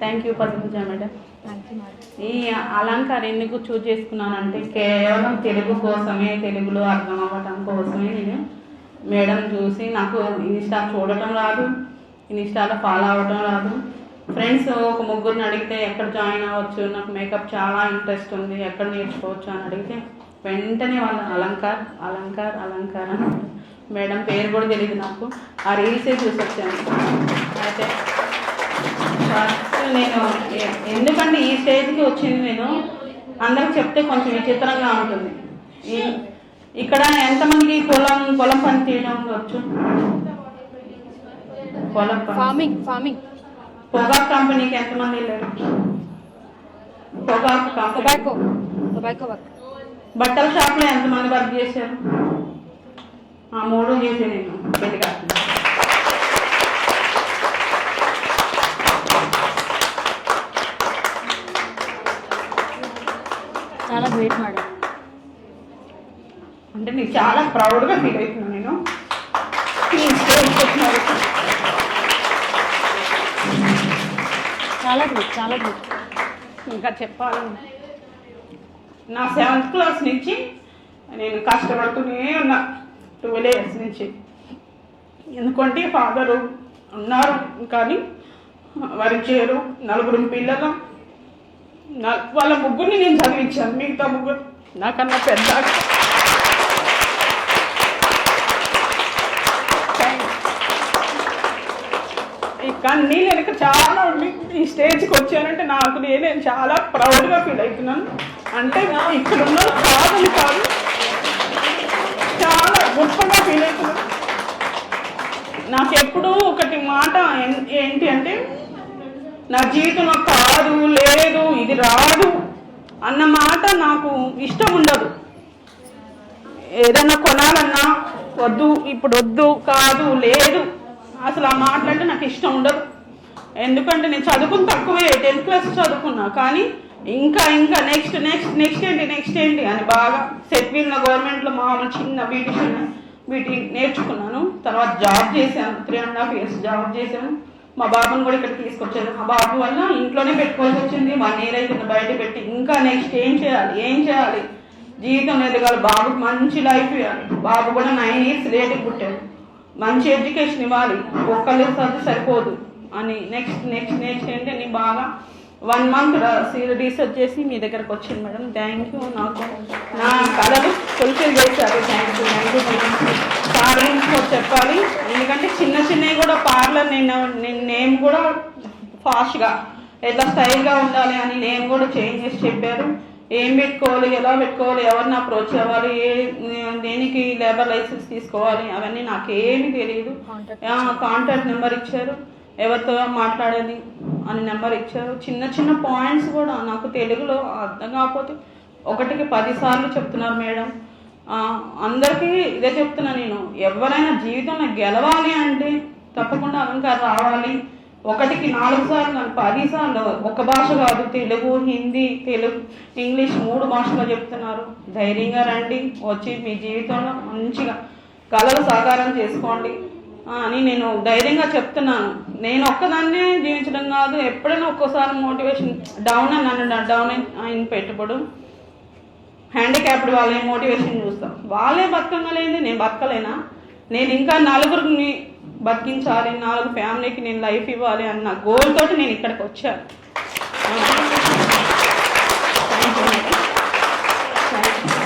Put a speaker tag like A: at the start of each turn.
A: Thank you Padmaja madam.
B: Thank you madam.
A: ఈ అలంకారం ఎందుకు చూజ్ చేసుకున్నానంటే కేవలం తెలుగు కోసమే, తెలుగులో అర్థం అవ్వటం కోసమే నేను మేడం చూసి, నాకు ఇన్స్టా చూడటం రాదు, ఇన్స్టాలో ఫాలో అవ్వటం రాదు. ఫ్రెండ్స్ ఒక ముగ్గురిని అడిగితే ఎక్కడ జాయిన్ అవ్వచ్చు, నాకు మేకప్ చాలా ఇంట్రెస్ట్ ఉంది, ఎక్కడ నేర్చుకోవచ్చు అని అడిగితే వెంటనే వాళ్ళు అలంకార్ అలంకార్ అలంకార్ అని మేడం పేరు కూడా తెలియదు నాకు, ఆ రీల్సే చూసి వచ్చాను. అయితే ఫస్ట్ నేను ఎందుకంటే ఈ స్టేజ్కి వచ్చింది, నేను అందరికి చెప్తే కొంచెం విచిత్రంగా ఉంటుంది. ఇక్కడ ఎంతమందికి పొలం పని చేయడం వచ్చు? పొలం
B: ఫార్మింగ్
A: పొగాకు కంపెనీకి ఎంతమంది వెళ్ళారు? పొగాకు
B: టొబాకో
A: బట్టల షాప్లో ఎంతమంది వర్క్ చేశారు? ఆ 3 చేసే నేను పెళ్ళిగా.
B: చాలా గ్రేట్ మేడం.
A: అంటే నీకు చాలా ప్రౌడ్గా ఫీల్ అవుతున్నాను నేను
B: చాలా గ్రేట్.
A: ఇంకా చెప్పాలి, నా 7th క్లాస్ నుంచి నేను కష్టపడుతూనే ఉన్నా, 12 years నుంచి. ఎందుకంటే ఫాదరు ఉన్నారు కానీ వారికి చేరు 4 పిల్లలు, వాళ్ళ ముగ్గురిని నేను చదివించాను. మిగతా ముగ్గురు నాకన్నా పెద్ద. కానీ నేను వెనక చాలా ఉంది. ఈ స్టేజ్కి వచ్చానంటే నాకు నేను చాలా ప్రౌడ్గా ఫీల్ అవుతున్నాను. అంటే ఇక్కడ ఉన్న కాదని కాదు, చాలా గొప్పగా ఫీల్ అవుతున్నాను. నాకు ఎప్పుడూ ఒకటి మాట ఏంటి అంటే, నా జీవితంలో కాదు, లేదు, ఇది రాదు అన్న మాట నాకు ఇష్టం ఉండదు. ఏదన్నా కొనాలన్నా వద్దు, ఇప్పుడు వద్దు, కాదు, లేదు, అసలు ఆ మాటలంటే నాకు ఇష్టం ఉండదు. ఎందుకంటే నేను చదువుకుని తక్కువే, 10th క్లాస్ చదువుకున్నా, కానీ ఇంకా నెక్స్ట్ ఏంటి అని బాగా సెట్విల్ గవర్నమెంట్లో మామూలు చిన్న బీటీ నేర్చుకున్నాను. తర్వాత జాబ్ చేశాను, 3.5 years జాబ్ చేశాను. మా బాబుని కూడా ఇక్కడ తీసుకొచ్చాను. మా బాబు వల్ల ఇంట్లోనే పెట్టుకోవాల్సి వచ్చింది. 1 year అవుతుంది బయట పెట్టి. ఇంకా నెక్స్ట్ ఏం చేయాలి, జీవితం ఎదగాలి, బాబుకి మంచి లైఫ్ ఇవ్వాలి. బాబు కూడా 9 years లేట్కి పుట్టాడు. మంచి ఎడ్యుకేషన్ ఇవ్వాలి, ఒక్కళ్ళు చదువు సరిపోదు అని నెక్స్ట్ ఏంటి అని బాగా 1 month రీసెర్చ్ చేసి మీ దగ్గరకు వచ్చింది మేడం. Thank you. నాకు నా కళలు ఫుల్ఫిల్ చేశారు. థ్యాంక్ యూ పార్లర్ చెప్పాలి. ఎందుకంటే చిన్నవి కూడా పార్లర్ నేను నేమ్ కూడా ఫాస్ట్గా ఎట్లా స్టైల్గా ఉండాలి అని నేమ్ కూడా చేంజ్ చేసి చెప్పారు. ఏం పెట్టుకోవాలి, ఎలా పెట్టుకోవాలి, ఎవరిని అప్రోచ్ అవ్వాలి, దేనికి లేబర్ లైసెన్స్ తీసుకోవాలి, అవన్నీ నాకేమీ తెలియదు. కాంటాక్ట్ నెంబర్ ఇచ్చారు, ఎవరితో మాట్లాడాలి అని నెంబర్ ఇచ్చారు. చిన్న పాయింట్స్ కూడా నాకు తెలుగులో అర్థం కాకపోతే 1కి 10 సార్లు చెప్తున్నారు మేడం. అందరికీ ఇదే చెప్తున్నా నేను, ఎవరైనా జీవితంలో గెలవాలి అంటే తప్పకుండా అలంకారం రావాలి. 1కి 4 సార్లు, 10 సార్లు, ఒక భాష కాదు, తెలుగు, హిందీ, ఇంగ్లీష్ 3 భాషలో చెప్తున్నారు. ధైర్యంగా రండి, వచ్చి మీ జీవితంలో మంచిగా కళలు సాకారం చేసుకోండి అని నేను ధైర్యంగా చెప్తున్నాను. నేను ఒక్కదాన్నే జీవించడం కాదు, ఎప్పుడైనా ఒక్కోసారి మోటివేషన్ డౌన్ అయిన పెట్టుబడు హ్యాండిక్యాప్డ్ వాళ్ళే మోటివేషన్ చూస్తాం. వాళ్ళే బతకలేంది, నేను బతకలేనా? నేను ఇంకా 4 బతికించాలి, 4 ఫ్యామిలీకి నేను లైఫ్ ఇవ్వాలి అన్న గోల్ తోటి నేను ఇక్కడికి వచ్చాను. Thank you.